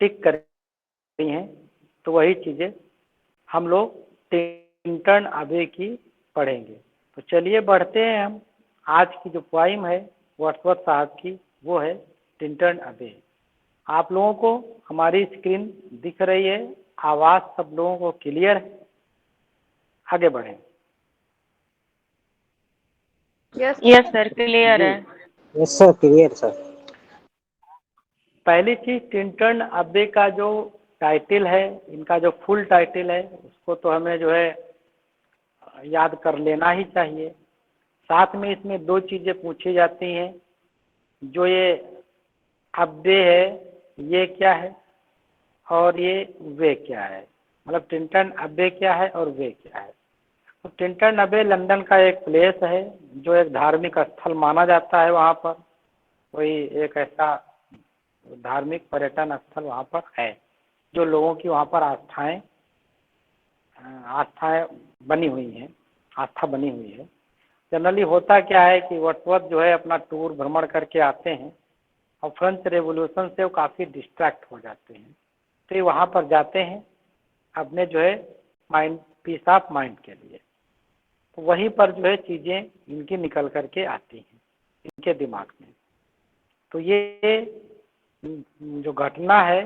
टिक करी हैं, तो वही चीज़ें हम लोग टिंटन अबे की पढ़ेंगे। तो चलिए बढ़ते हैं हम। आज की जो पोइम है वर्ड्सवर्थ साहब की, वो है टिंटन अबे। आप लोगों को हमारी स्क्रीन दिख रही है, आवाज़ सब लोगों को क्लियर है? आगे बढ़ें। यस सर, क्लियर जी, है। Yes sir, clear sir. पहली चीज, टिंटन अबे का जो टाइटल है, इनका जो फुल टाइटल है, उसको तो हमें जो है याद कर लेना ही चाहिए। साथ में इसमें दो चीज़ें पूछी जाती हैं, जो ये अब्बे है ये क्या है और ये वे क्या है। मतलब टिंटन अबे क्या है और वे क्या है। तो टिंटन अबे लंदन का एक प्लेस है, जो एक धार्मिक स्थल माना जाता है। वहाँ पर कोई एक ऐसा धार्मिक पर्यटन स्थल वहाँ पर है, जो लोगों की वहाँ पर आस्थाएं बनी हुई हैं, आस्था बनी हुई है। जनरली होता क्या है कि वर्ड्सवर्थ जो है अपना टूर भ्रमण करके आते हैं और फ्रेंच रेवोल्यूशन से वो काफ़ी डिस्ट्रैक्ट हो जाते हैं, तो ये वहाँ पर जाते हैं अपने जो है माइंड, पीस ऑफ माइंड के लिए। तो वहीं पर जो है चीज़ें इनकी निकल करके आती हैं इनके दिमाग में। तो ये जो घटना है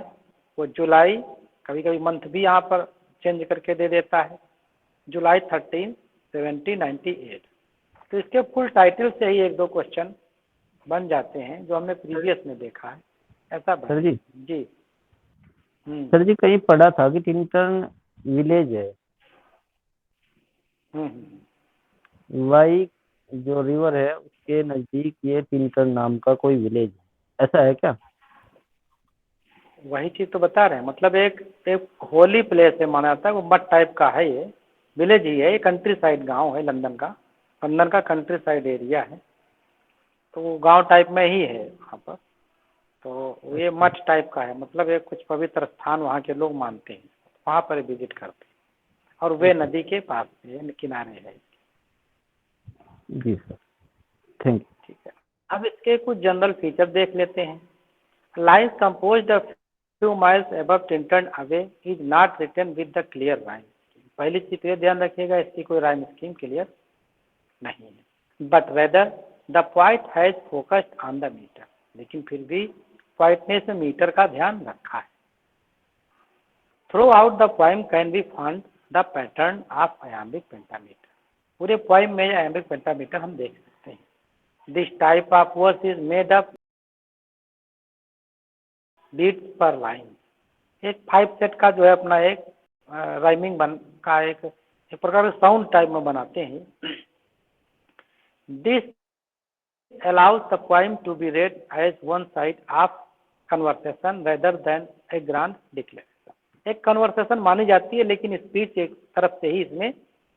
वो जुलाई, कभी कभी मंथ भी यहाँ पर चेंज करके दे देता है, जुलाई 13, 1798। तो इसके फुल टाइटल से ही एक दो क्वेश्चन बन जाते हैं, जो हमने प्रीवियस में देखा है। ऐसा सर जी, जी। सर जी कहीं पढ़ा था कि टिंटन विलेज है, वाई जो रिवर है उसके नजदीक ये टिंटन नाम का कोई विलेज है, ऐसा है क्या? वही चीज तो बता रहे हैं। मतलब एक एक होली प्लेस है माना जाता है, वो मठ टाइप का है, ये विलेज ही है, ये कंट्री साइड गाँव है लंदन का। लंदन का कंट्री साइड एरिया है, तो वो गाँव टाइप में ही है वहाँ पर। तो ये मठ टाइप का है, मतलब एक कुछ पवित्र स्थान वहाँ के लोग मानते हैं, वहाँ पर विजिट करते हैं। और वे नदी के पास है, किनारे है। जी सर, थैंक यू। ठीक है, अब इसके कुछ जनरल फीचर देख लेते हैं। Lines composed of few miles above Tinton away is not written with the clear rhyme। पहली चीज ये ध्यान रखिएगा, इसकी कोई राइम स्कीम क्लियर नहीं है। But whether the poet has focused on the metre, लेकिन फिर भी पोइट ने इसमें मीटर का ध्यान रखा है। Throughout the poem can be found the pattern of iambic pentameter. पूरे पोइम में आयाम्बिक पेंटामीटर हम देख सकते हैं। This type of verse is made up beats per line. एक 5 सेट का जो है अपना एक राइमिंग बन का एक प्रकार साउंड टाइप में बनाते हैं। This allows the poem to be read as one side of conversation rather than a grand declaration। एक कन्वर्सेशन मानी जाती है, लेकिन स्पीच एक तरफ से ही इसमें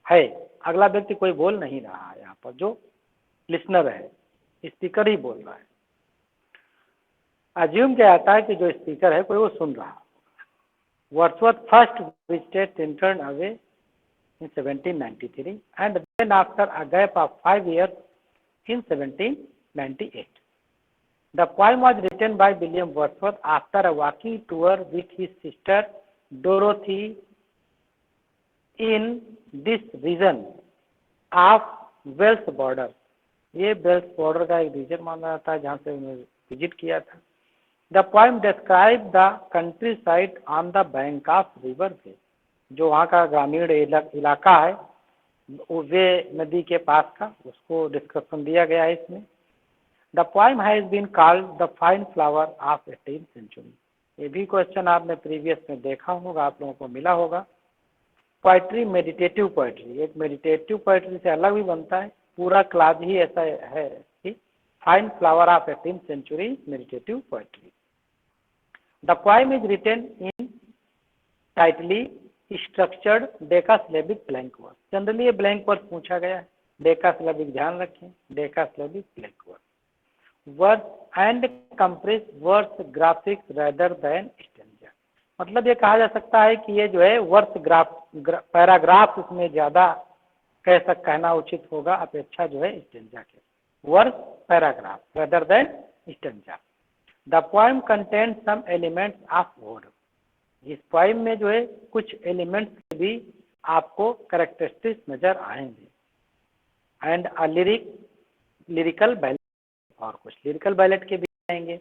है, अगला व्यक्ति कोई बोल नहीं रहा है। यहाँ पर जो लिसनर है, स्पीकर ही बोल रहा है। अज्यूम किया जाता है कि जो स्पीकर है कोई वो सुन रहा है। Wordsworth first visited Tintern away in 1793 and then after a gap of 5 years in 1798. The poem was written by William Wordsworth after a walking tour with his sister Dorothy in this region of Welsh border। ये Wales border का एक reason माना जाता है जहाँ से उन्होंने visit किया था। The poem described the countryside on the bank of river Wey। जो वहाँ का ग्रामीण इलाका है वे नदी के पास का, उसको डिस्क्रिप्शन दिया गया है इसमें। The poem has been called the fine flower of 18th century. ये भी क्वेश्चन आपने प्रीवियस में देखा होगा, आप लोगों को मिला होगा। पोइट्री मेडिटेटिव पोइट्री, एक मेडिटेटिव पोइट्री से अलग भी बनता है, पूरा क्लास ही ऐसा है कि fine flower of 18th century meditative poetry. The poem is written in tightly structured decasyllabic blank verse. Generally ये ब्लैंक वर्स पूछा गया है, डेकासिलेबिक ध्यान रखें, decasyllabic blank verse. Verse and compress verse graphics rather than stanza. मतलब ये कहा जा सकता है कि ये जो है वर्स पैराग्राफ इसमें ज्यादा कहना उचित होगा अपेक्षा जो है स्टेंजा के। Verse paragraph rather than stanza. The poem contain some elements of word. इस पोएम में जो है कुछ एलिमेंट्स के भी आपको कैरेक्टरिस्टिक्स नजर आएंगे। एंड अ लिरिकल बैलेट, और कुछ लिरिकल बैलेट के भी आएंगे।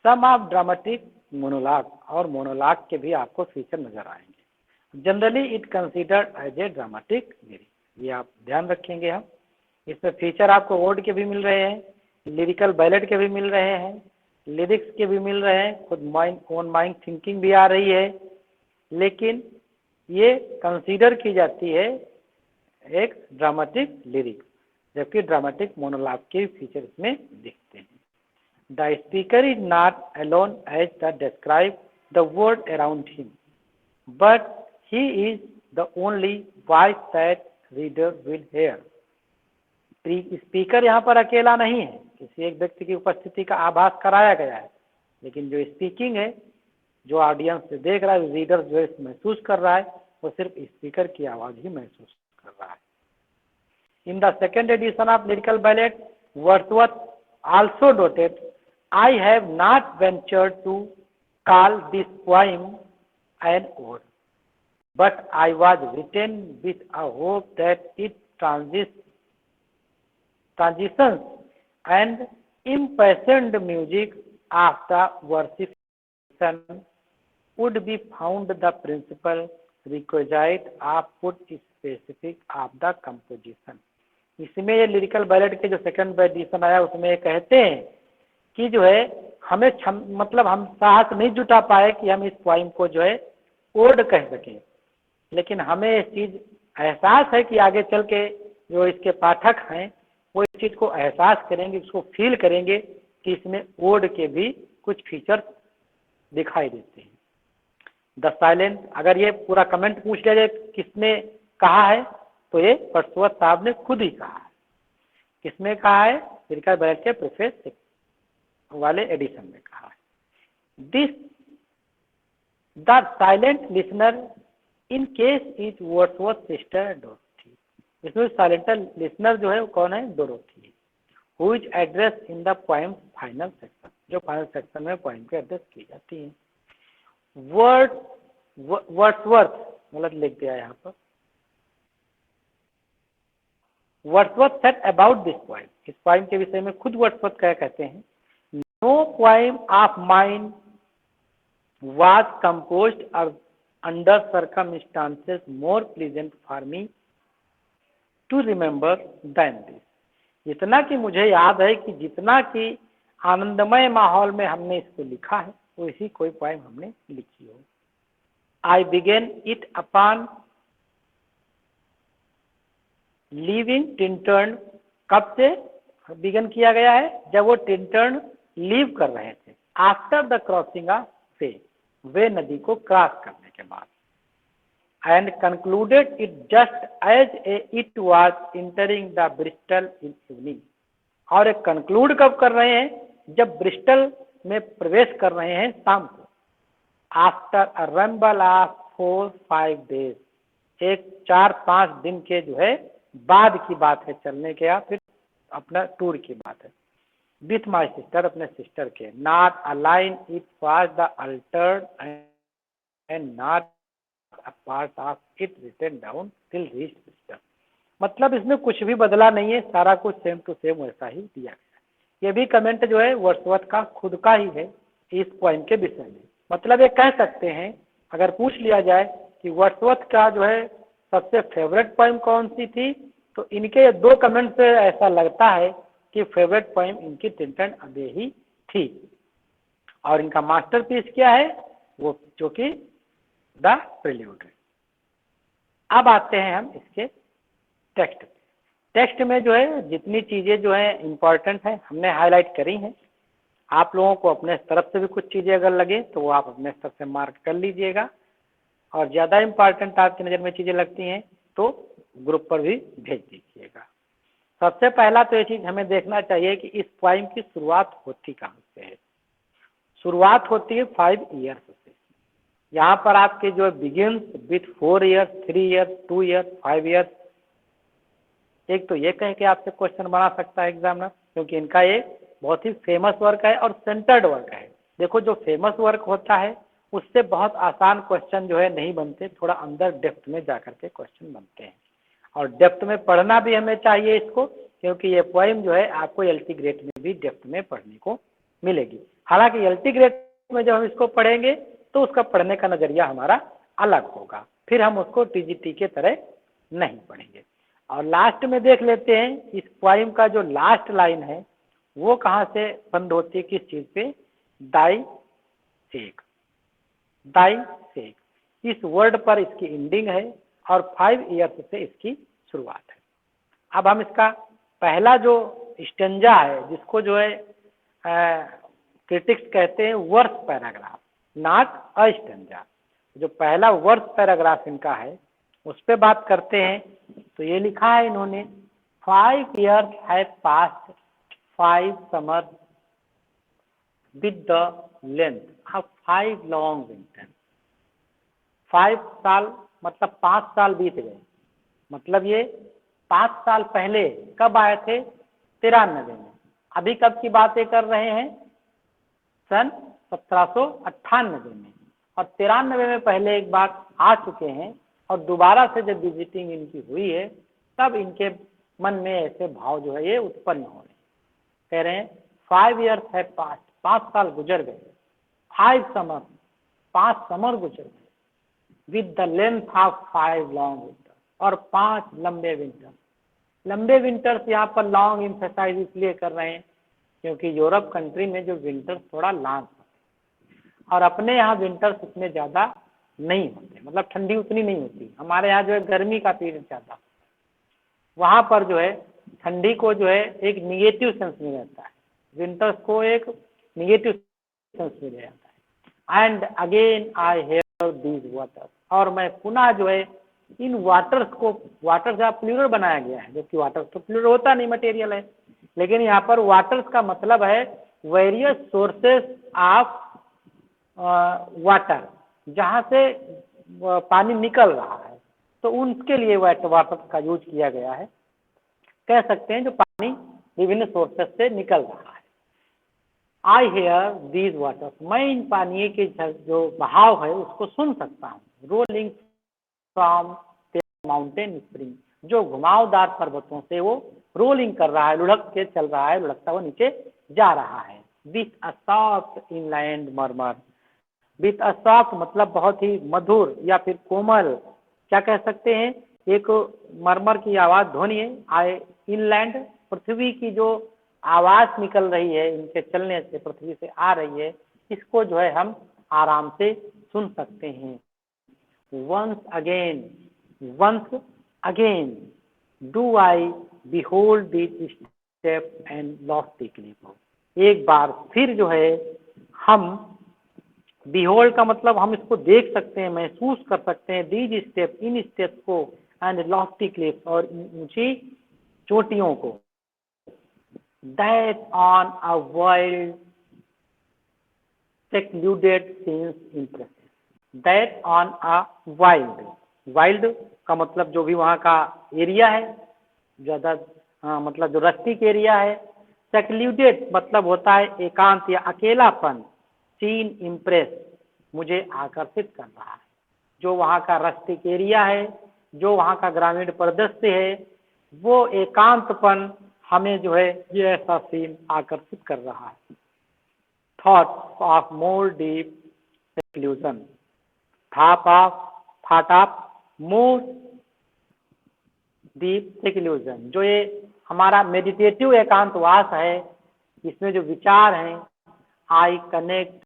सम ऑफ ड्रामेटिक मोनोलॉग, और मोनोलॉग के भी आपको फीचर नजर आएंगे। Generally it considered as a dramatic lyric, ये आप ध्यान रखेंगे। हम इसमें फीचर आपको वर्ड के भी मिल रहे हैं, लिरिकल बैलेट के भी मिल रहे हैं, लिरिक्स के भी मिल रहे हैं, खुद ओन माइंड थिंकिंग भी आ रही है, लेकिन ये कंसीडर की जाती है एक ड्रामेटिक लिरिक्स, जबकि ड्रामेटिक मोनोलॉग के फीचर इसमें दिखते हैं। The speaker is not alone as the describe the word around him, but he is the only voice that reader will hear. Speaker यहाँ पर अकेला नहीं है, किसी एक व्यक्ति की उपस्थिति का आभास कराया गया है, लेकिन जो स्पीकिंग है, जो ऑडियंस से देख रहा है, रीडर जो महसूस कर रहा है, वो सिर्फ स्पीकर की आवाज ही महसूस कर रहा है। In the second edition of lyrical ballot, Wordsworth also noted, I have not ventured to call this poem an ode, but I was written with a hope that its transitions and impassioned music of the worship would be found the principal requisite of put specific of the composition। इसमें ये lyrical ballot के जो second edition आया उसमें ये कहते हैं कि जो है हमें मतलब हम साहस नहीं जुटा पाए कि हम इस पोइम को जो है ओड कह सकें, लेकिन हमें इस चीज एहसास है कि आगे चल के जो इसके पाठक हैं वो इस चीज को एहसास करेंगे, इसको फील करेंगे कि इसमें ओड के भी कुछ फीचर्स दिखाई देते हैं। द साइलेंट, अगर ये पूरा कमेंट पूछ लिया जाए किसने कहा है, तो ये वर्ड्सवर्थ साहब ने खुद ही कहा है। किसमें कहा है? लिरिकल बैलेट के प्रीफेस वाले एडिशन में कहा है। This the silent listener in case is Wordsworth sister Dorothy. इसमें साइलेंट लिसनर जो है वो कौन है? डोरोथी है। Who is address in the poem final section, जो फाइनल सेक्शन में पोएम के एड्रेस की जाती है। वर्ड्सवर्थ मतलब लिख दिया यहाँ पर, Wordsworth said about this poem, इस पोएम के विषय में खुद वर्ड्सवर्थ क्या कहते हैं? No poem of mine was composed under circumstances more pleasant for me to remember than this. इतना कि मुझे याद है कि जितना कि आनंदमय माहौल में हमने इसको लिखा है, वो इसी कोई पोएम हमने लिखी हो। I began it upon leaving Tintern, कब से बिगन किया गया है? जब वो टिंटर्न लीव कर रहे थे, after the crossing of Wye नदी को क्रॉस करने के बाद। And concluded it just as it was entering the Bristol in evening, और एक कंक्लूड कब कर रहे हैं? जब ब्रिस्टल में प्रवेश कर रहे हैं शाम को। After a rumble of 4-5 days, एक 4-5 दिन के जो है बाद की बात है, चलने के या फिर अपना टूर की बात है। विथ माई सिस्टर, अपने सिस्टर के। Not a line it was the altered and not a part of it written down till reach sister. मतलब इसमें कुछ भी बदला नहीं है, सारा कुछ सेम टू सेम वैसा ही दिया गया। ये भी कमेंट जो है वर्ड्सवर्थ का खुद का ही है इस पोएम के विषय में। मतलब ये कह सकते हैं, अगर पूछ लिया जाए कि वर्ड्सवर्थ का जो है सबसे फेवरेट पोएम कौन सी थी, तो इनके 2 कमेंट से ऐसा लगता है कि फेवरेट पोएम इनकी टिंटन अबे ही थी, और इनका मास्टरपीस क्या है? वो जो कि द प्रिल्यूड है। अब आते हैं हम इसके टेक्स्ट पे। टेक्स्ट में जो है जितनी चीजें जो है इम्पोर्टेंट है हमने हाईलाइट करी हैं। आप लोगों को अपने तरफ से भी कुछ चीजें अगर लगे तो वो आप अपने तरफ से मार्क कर लीजिएगा, और ज्यादा इम्पोर्टेंट आपकी नजर में चीजें लगती हैं तो ग्रुप पर भी भेज दीजिएगा। सबसे पहला तो ये चीज हमें देखना चाहिए कि इस पोएम की शुरुआत होती कहाँ से है। शुरुआत होती है 5 years से। यहाँ पर आपके जो begins with 4 years, 3 years, 2 years, 5 years, एक तो ये कह के आपसे क्वेश्चन बना सकता है एग्जामिनर, क्योंकि इनका ये बहुत ही फेमस वर्क है और सेंटर्ड वर्क है। देखो जो फेमस वर्क होता है उससे बहुत आसान क्वेश्चन जो है नहीं बनते, थोड़ा अंदर डेप्थ में जाकर के क्वेश्चन बनते हैं, और डेप्थ में पढ़ना भी हमें चाहिए इसको, क्योंकि ये पोइम जो है आपको एलटी ग्रेड में भी डेप्थ में पढ़ने को मिलेगी। हालांकि एलटी ग्रेड में जब हम इसको पढ़ेंगे तो उसका पढ़ने का नज़रिया हमारा अलग होगा, फिर हम उसको टीजीटी के तरह नहीं पढ़ेंगे। और लास्ट में देख लेते हैं इस पोइम का जो लास्ट लाइन है वो कहाँ से बंद होती है, किस चीज़ पे, दाई सेक, दाई सेक, इस वर्ड पर इसकी एंडिंग है और 5 ईयर्स से इसकी शुरुआत है। अब हम इसका पहला जो स्टेंजा है जिसको जो है क्रिटिक्स कहते हैं verse paragraph, not a stanza, जो पहला वर्स पैराग्राफ इनका है उस पर बात करते हैं। तो ये लिखा है इन्होंने, 5 years have passed, 5 summers with the length of 5 long winters। 5 साल मतलब 5 साल बीत गए, मतलब ये 5 साल पहले कब आए थे, 93 में। अभी कब की बातें कर रहे हैं, सन 1798 में, और 93 में पहले एक बार आ चुके हैं, और दोबारा से जब विजिटिंग इनकी हुई है तब इनके मन में ऐसे भाव जो है ये उत्पन्न हो रहे हैं। कह रहे हैं 5 years have passed, 5 साल गुजर गए, 5 summers, 5 समर गुजर गए, with the length of 5 long winter, और 5 लंबे विंटर। लंबे विंटर्स यहाँ पर लॉन्ग इम्फेसाइज इसलिए कर रहे हैं क्योंकि यूरोप कंट्री में जो विंटर्स थोड़ा लॉन्ग होते हैं और अपने यहाँ विंटर्स उतने ज़्यादा नहीं होते, मतलब ठंडी उतनी नहीं होती। हमारे यहाँ जो है गर्मी का पीरियड ज़्यादा, वहाँ पर जो है ठंडी को जो है एक निगेटिव सेंस में रहता है, विंटर्स को एक निगेटिव सेंस में ले जाता है। And again I hear these waters, और मैं पुनः जो है इन वाटर्स को, वाटर से प्लूरल बनाया गया है, जबकि वाटर तो प्लूरल होता नहीं, मटेरियल है, लेकिन यहाँ पर वाटर्स का मतलब है वेरियस सोर्सेस ऑफ वाटर, जहाँ से पानी निकल रहा है, तो उनके लिए वाटर का यूज किया गया है। कह सकते हैं जो पानी विभिन्न सोर्सेस से निकल रहा है। आई हेयर दीज वाटर्स, मैं इन पानी के जो बहाव है उसको सुन सकता हूँ। रोलिंग फ्रॉम माउंटेन स्प्रिंग, जो घुमावदार पर्वतों से वो रोलिंग कर रहा है, लुढ़क के चल रहा है, लुढ़कता हुआ नीचे जा रहा है। With a soft inland murmur, with a soft मतलब बहुत ही मधुर या फिर कोमल, क्या कह सकते हैं, एक मरमर की आवाज ध्वनि है। आए इनलैंड, पृथ्वी की जो आवाज निकल रही है इनके चलने से, पृथ्वी से आ रही है, इसको जो है हम आराम से सुन सकते हैं। once again do I behold these steps and lofty cliff, एक बार फिर जो है हम, behold का मतलब हम इसको देख सकते हैं, महसूस कर सकते हैं, these steps, इन स्टेप्स को, and lofty cliff, और ऊंची चोटियों को, that on a wild secluded scenes impresses, that on a wild, wild का मतलब जो भी वहाँ का एरिया है, ज़्यादा मतलब जो रस्टिक एरिया है। सेक्लूडेड मतलब होता है एकांत या अकेलापन। सीन इम्प्रेस, मुझे आकर्षित कर रहा है। जो वहाँ का रस्टिक एरिया है, जो वहाँ का ग्रामीण परिदृश्य है, वो एकांतपन हमें जो है ये ऐसा सीन आकर्षित कर रहा है। Thoughts of more deep seclusion, thought of more deep seclusion, जो ये हमारा मेडिटेटिव एकांतवास है, इसमें जो विचार हैं, I connect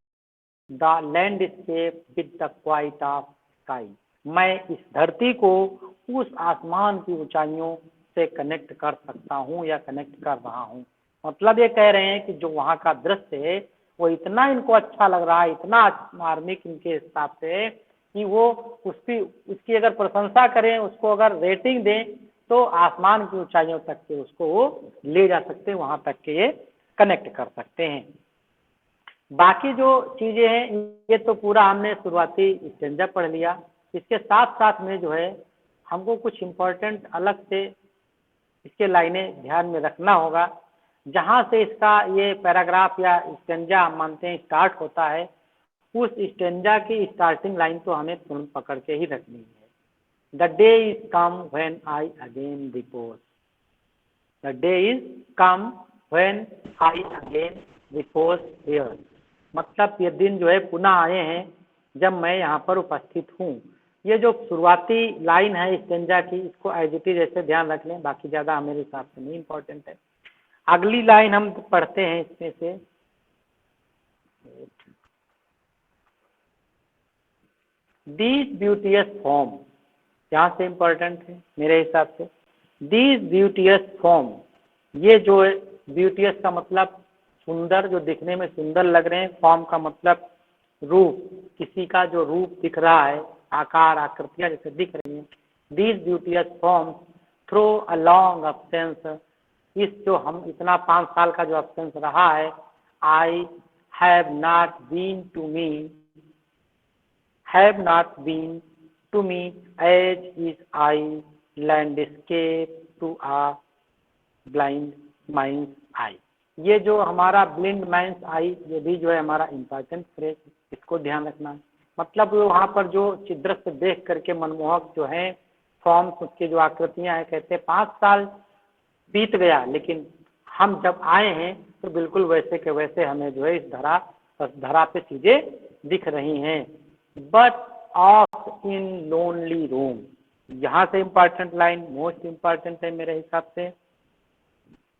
the landscape with the quite of sky, मैं इस धरती को उस आसमान की ऊंचाइयों से कनेक्ट कर सकता हूँ या कनेक्ट कर रहा हूँ। मतलब ये कह रहे हैं कि जो वहाँ का दृश्य है वो इतना इनको अच्छा लग रहा है, इतना मार्मिक इनके हिसाब से, कि वो उसकी अगर प्रशंसा करें, उसको अगर रेटिंग दें, तो आसमान की ऊंचाइयों तक के उसको वो ले जा सकते हैं, वहाँ तक के ये कनेक्ट कर सकते हैं। बाकी जो चीज़ें हैं ये तो पूरा हमने शुरुआती स्टेंजा पढ़ लिया। इसके साथ साथ में जो है हमको कुछ इम्पोर्टेंट अलग से इसके लाइनें ध्यान में रखना होगा। जहाँ से इसका ये पैराग्राफ या स्टेंजा हम मानते हैं स्टार्ट होता है, उस स्टेंजा की स्टार्टिंग लाइन तो हमें तुरंत पकड़ के ही रखनी है। The day is come when I again repose. The day is come when I again repose here. मतलब ये दिन जो है पुनः आए हैं जब मैं यहाँ पर उपस्थित हूँ। ये जो शुरुआती लाइन है स्टेंजा की, इसको एज इट इज ऐसे ध्यान रख लें, बाकी ज़्यादा मेरे हिसाब से नहीं इम्पोर्टेंट है। अगली लाइन हम पढ़ते हैं इसमें से, दीज ब्यूटियस फॉर्म, यहाँ से इम्पोर्टेंट है मेरे हिसाब से। दीज ब्यूटियस फॉर्म, ये जो है ब्यूटियस का मतलब सुंदर, जो दिखने में सुंदर लग रहे हैं। फॉर्म का मतलब रूप, किसी का जो रूप दिख रहा है, आकार आकृतियाँ जैसे दिख रही हैं। These beauteous forms through a long absence, इस जो हम इतना 5 साल का जो अब्सेंस रहा है, I have not been to me, have not been to me as is I landscape to a blind mind eye. ये जो हमारा ब्लिंड माइंड्स आई, ये भी जो है हमारा इम्पोर्टेंट फ्रेज, इसको ध्यान रखना है। मतलब वहाँ पर जो दृश्य देख करके मनमोहक जो है फॉर्म्स, उसकी जो आकृतियाँ हैं, कहते हैं 5 साल बीत गया लेकिन हम जब आए हैं तो बिल्कुल वैसे के वैसे हमें जो है इस धरा पे चीजें दिख रही हैं। But of in lonely room, यहाँ से इम्पोर्टेंट लाइन, मोस्ट इम्पोर्टेंट है मेरे हिसाब से।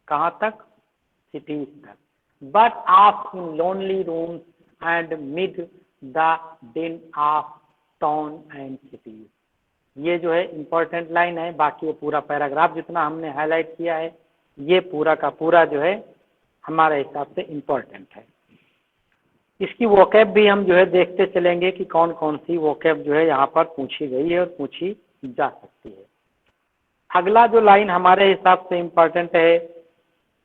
कहाँ तक? सिटीज तक। But of in lonely rooms and mid the दिन ऑफ टाउन एंड सिटीज, ये जो है इम्पोर्टेंट लाइन है। बाकी ये पूरा पैराग्राफ जितना हमने हाईलाइट किया है, ये पूरा का पूरा जो है हमारे हिसाब से इम्पोर्टेंट है। इसकी वोकैब भी हम जो है देखते चलेंगे कि कौन कौन सी वोकैब जो है यहाँ पर पूछी गई है और पूछी जा सकती है। अगला जो लाइन हमारे हिसाब से इम्पोर्टेंट है,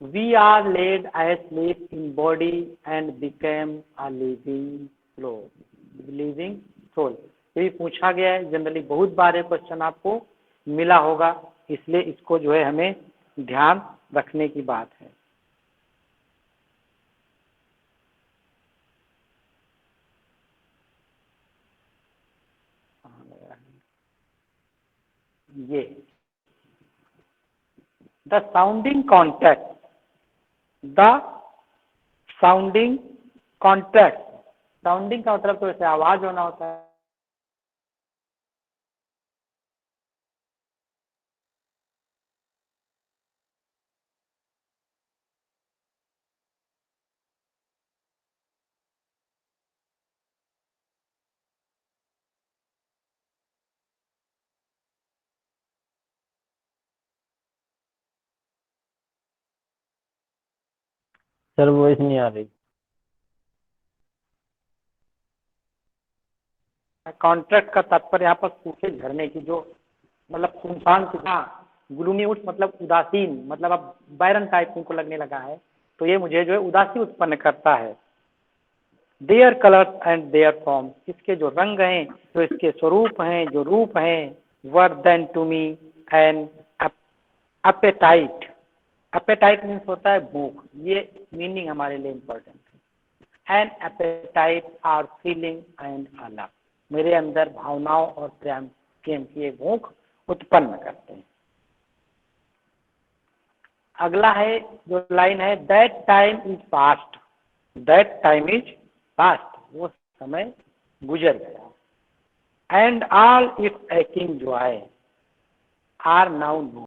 we are laid asleep in body and became a living soul। ये भी पूछा गया है, जनरली बहुत बार ये क्वेश्चन आपको मिला होगा, इसलिए इसको जो है हमें ध्यान रखने की बात है। ये the sounding contract, the sounding contract, sounding का मतलब तो ऐसे आवाज होना होता है। सर वॉइस नहीं आ रही। कॉन्ट्रैक्ट का तात्पर्य यहाँ पर सूखे झरने की, जो मतलब सुनसान कितना ग्लूमी उठ मतलब उदासीन, मतलब अब बैरन टाइप को लगने लगा है, तो ये मुझे जो है उदासी उत्पन्न करता है। Their colours and their form, इसके जो रंग हैं, जो इसके स्वरूप हैं, जो रूप हैं, were then to me an appetite. Appetite means होता है भूख, ये मीनिंग हमारे लिए इम्पोर्टेंट है। An appetite are feeling and a love, मेरे अंदर भावनाओं और प्रेम की एक भूख उत्पन्न करते हैं। अगला है जो लाइन है, that time is past, that time is past, वो समय गुजर गया। And all its aching joys are now no,